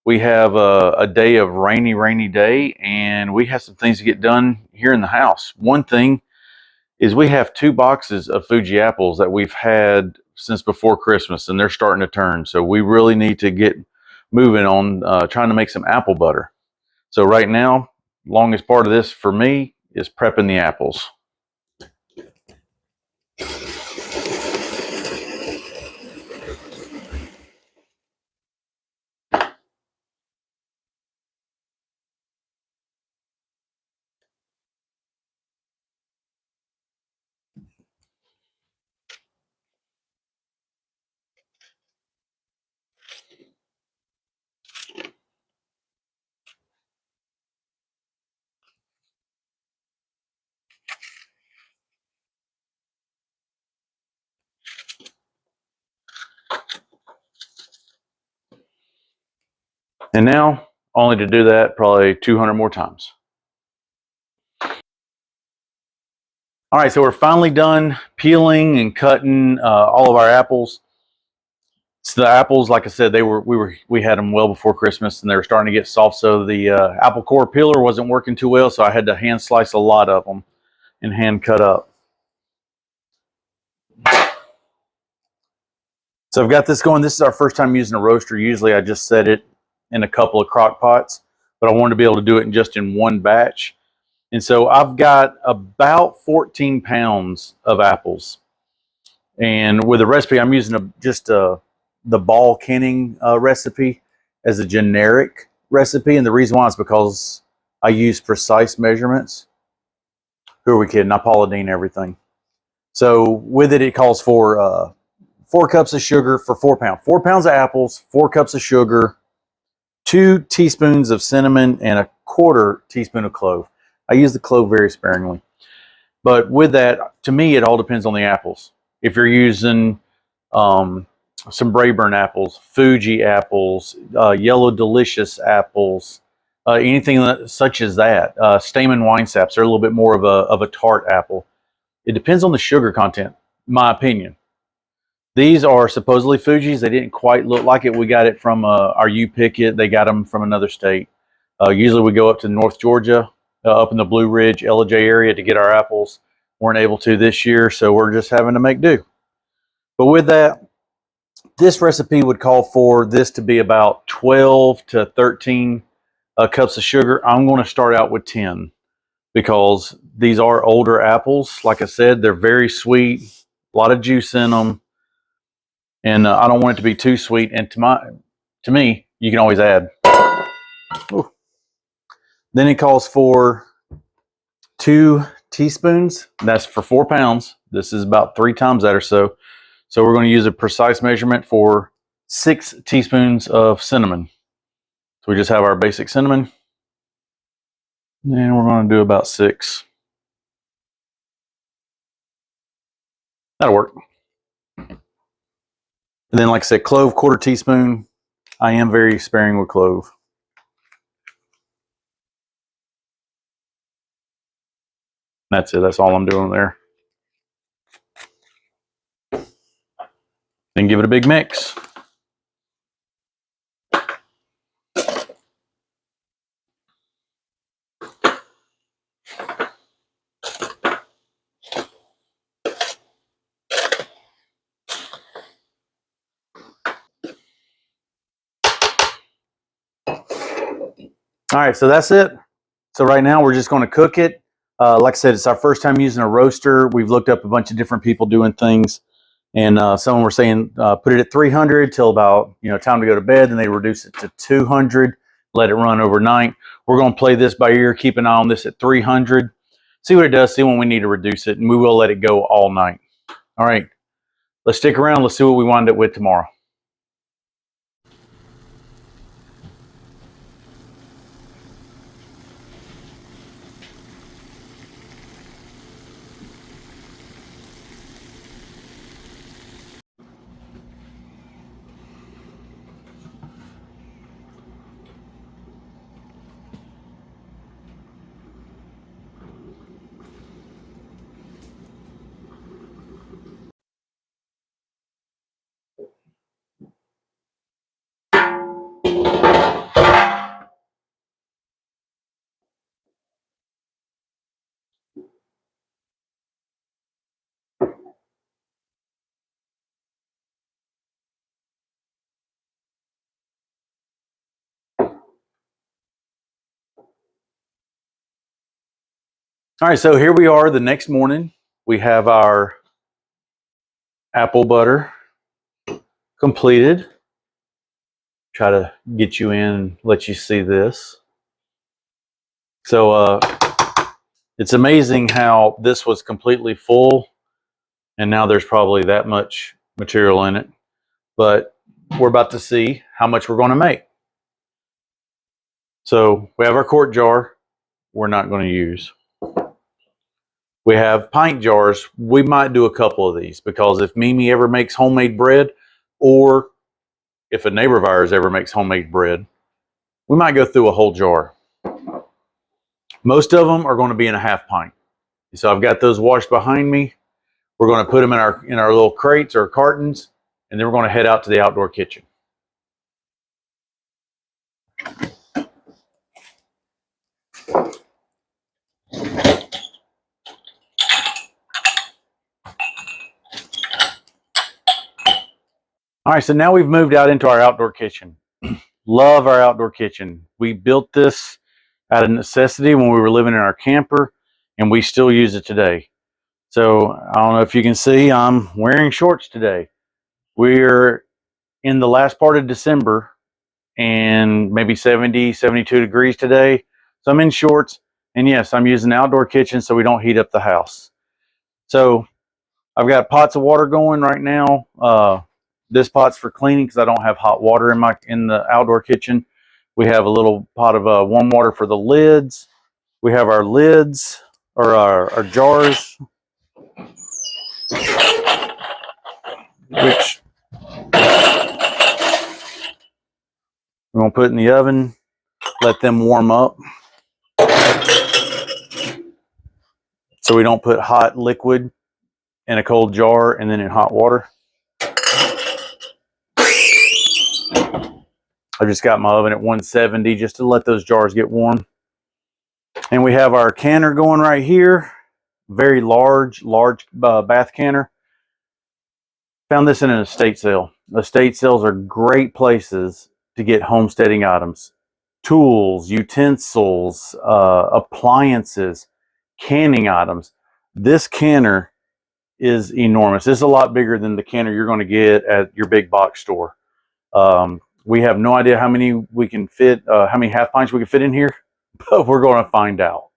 We have a day of rainy day, and we have some things to get done here in the house. One thing is we have 2 boxes of Fuji apples that we've had since before Christmas, and they're starting to turn. So we really need to get moving on trying to make some apple butter. So right now, longest part of this for me is prepping the apples. And now, only to do that probably 200 more times. All right, so we're finally done peeling and cutting all of our apples. So the apples, like I said, we had them well before Christmas, and they were starting to get soft. So the apple core peeler wasn't working too well, so I had to hand slice a lot of them and hand cut up. So I've got this going. This is our first time using a roaster. Usually I just set it in a couple of crock pots, but I wanted to be able to do it just in one batch. And so I've got about 14 pounds of apples. And with the recipe, I'm using the ball canning recipe as a generic recipe. And the reason why is because I use precise measurements. Who are we kidding? I Paula Deen everything. So with it, it calls for 4 cups of sugar for 4 pounds. 4 pounds of apples, 4 cups of sugar, 2 teaspoons of cinnamon, and a 1/4 teaspoon of clove. I use the clove very sparingly. But with that, to me, it all depends on the apples. If you're using some Brayburn apples, Fuji apples, Yellow Delicious apples, anything such as that, Stamen wine saps, they're a little bit more of a tart apple. It depends on the sugar content, my opinion. These are supposedly Fuji's. They didn't quite look like it. We got it from our U Pickett. They got them from another state. Usually we go up to North Georgia, up in the Blue Ridge, Ellijay area to get our apples. Weren't able to this year, so we're just having to make do. But with that, this recipe would call for this to be about 12 to 13 cups of sugar. I'm going to start out with 10 because these are older apples. Like I said, they're very sweet, a lot of juice in them. And I don't want it to be too sweet. And to me, you can always add. Ooh. Then it calls for 2 teaspoons. That's for 4 pounds. This is about 3 times that or so. So we're going to use a precise measurement for 6 teaspoons of cinnamon. So we just have our basic cinnamon. And we're going to do about 6. That'll work. And then, like I said, clove, 1/4 teaspoon. I am very sparing with clove. That's it. That's all I'm doing there. Then give it a big mix. All right, so that's it. So right now we're just going to cook it. Like I said, it's our first time using a roaster. We've looked up a bunch of different people doing things, and some were saying put it at 300 till about time to go to bed. Then they reduce it to 200, let it run overnight. We're going to play this by ear, keep an eye on this at 300, see what it does, see when we need to reduce it, and we will let it go all night. All right, let's stick around. Let's see what we wind up with tomorrow. All right, so here we are the next morning. We have our apple butter completed. Try to get you in and let you see this. So it's amazing how this was completely full and now there's probably that much material in it. But we're about to see how much we're going to make. So we have our quart jar we're not going to use. We have pint jars. We might do a couple of these because if Mimi ever makes homemade bread, or if a neighbor of ours ever makes homemade bread, we might go through a whole jar. Most of them are going to be in a half pint. So I've got those washed behind me. We're going to put them in our little crates or cartons, and then we're going to head out to the outdoor kitchen. All right, so now we've moved out into our outdoor kitchen. Love our outdoor kitchen. We built this out of necessity when we were living in our camper, and we still use it today. So I don't know if you can see, I'm wearing shorts today. We're in the last part of December and maybe 70, 72 degrees today. So I'm in shorts, and yes, I'm using the outdoor kitchen so we don't heat up the house. So I've got pots of water going right now. This pot's for cleaning because I don't have hot water in the outdoor kitchen. We have a little pot of warm water for the lids. We have our lids or our jars, which we're gonna put in the oven. Let them warm up, so we don't put hot liquid in a cold jar and then in hot water. I just got my oven at 170 just to let those jars get warm. And we have our canner going right here. Very large bath canner. Found this in an estate sale. Estate sales are great places to get homesteading items. Tools, utensils, appliances, canning items. This canner is enormous. This is a lot bigger than the canner you're going to get at your big box store. We have no idea how many we can fit, how many half pints we can fit in here, but we're going to find out.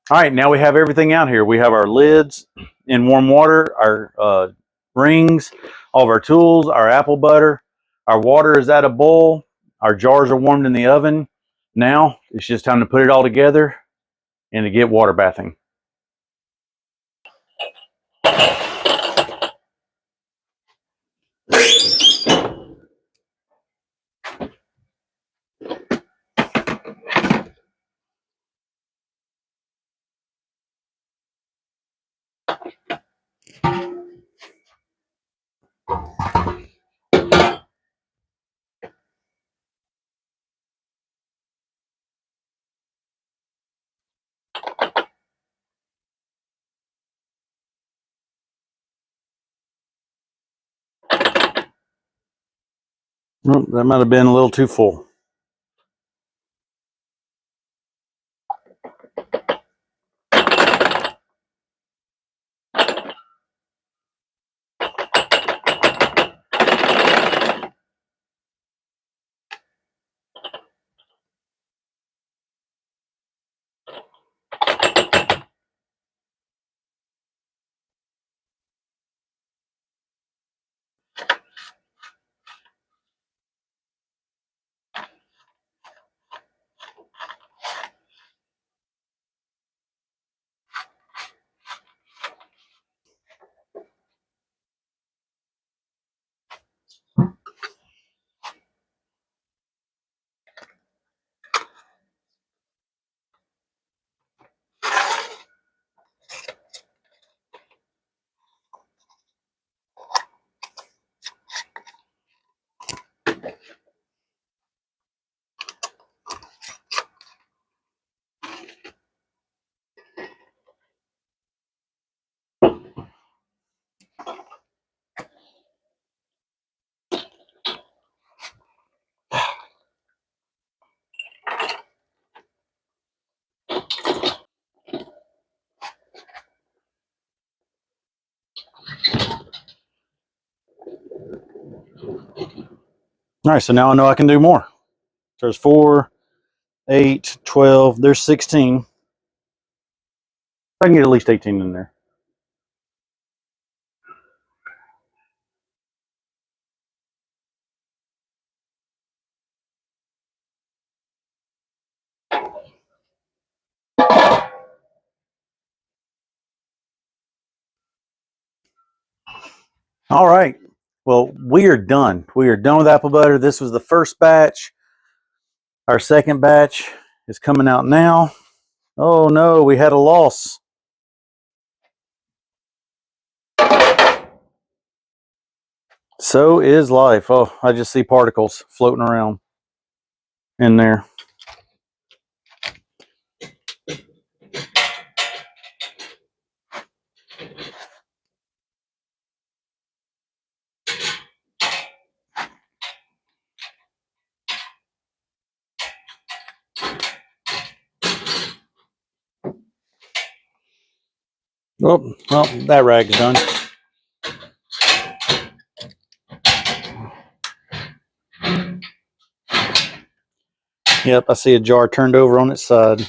All right, now we have everything out here. We have our lids in warm water, our rings, all of our tools, our apple butter. Our water is at a boil. Our jars are warmed in the oven. Now it's just time to put it all together and to get water bathing. Oh, that might have been a little too full. All right, so now I know I can do more. So there's 4, 8, 12. There's 16. I can get at least 18 in there. All right. Well, we are done. We are done with apple butter. This was the first batch. Our second batch is coming out now. Oh no, we had a loss. So is life. Oh, I just see particles floating around in there. Oh, well, that rag's done. Yep, I see a jar turned over on its side.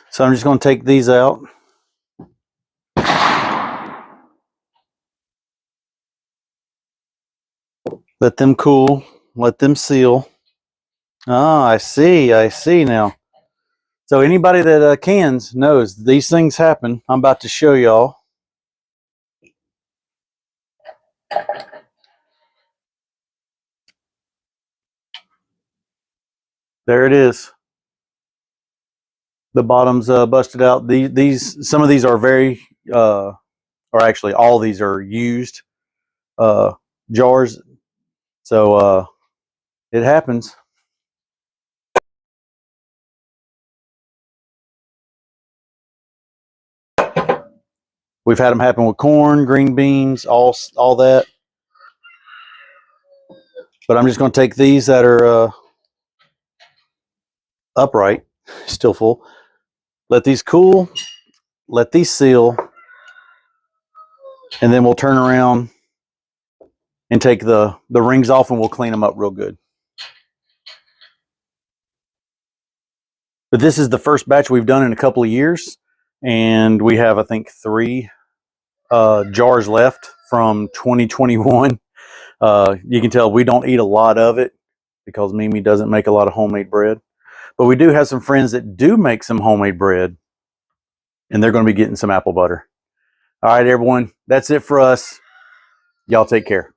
So I'm just going to take these out. Let them cool. Let them seal. Ah, I see. I see now. So anybody that cans knows these things happen. I'm about to show y'all. There it is. The bottom's busted out. These some of these are very, or actually all these are used jars. So it happens. We've had them happen with corn, green beans, all that. But I'm just going to take these that are upright, still full. Let these cool. Let these seal, and then we'll turn around and take the rings off, and we'll clean them up real good. But this is the first batch we've done in a couple of years, and we have, I think, 3 jars left from 2021. You can tell we don't eat a lot of it because Mimi doesn't make a lot of homemade bread. But we do have some friends that do make some homemade bread, and they're going to be getting some apple butter. All right, everyone, that's it for us. Y'all take care.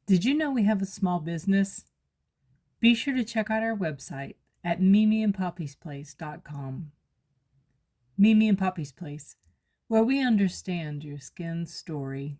Did you know we have a small business? Be sure to check out our website at mimiandpoppy'splace.com. Mimi and Poppy's Place, where we understand your skin's story.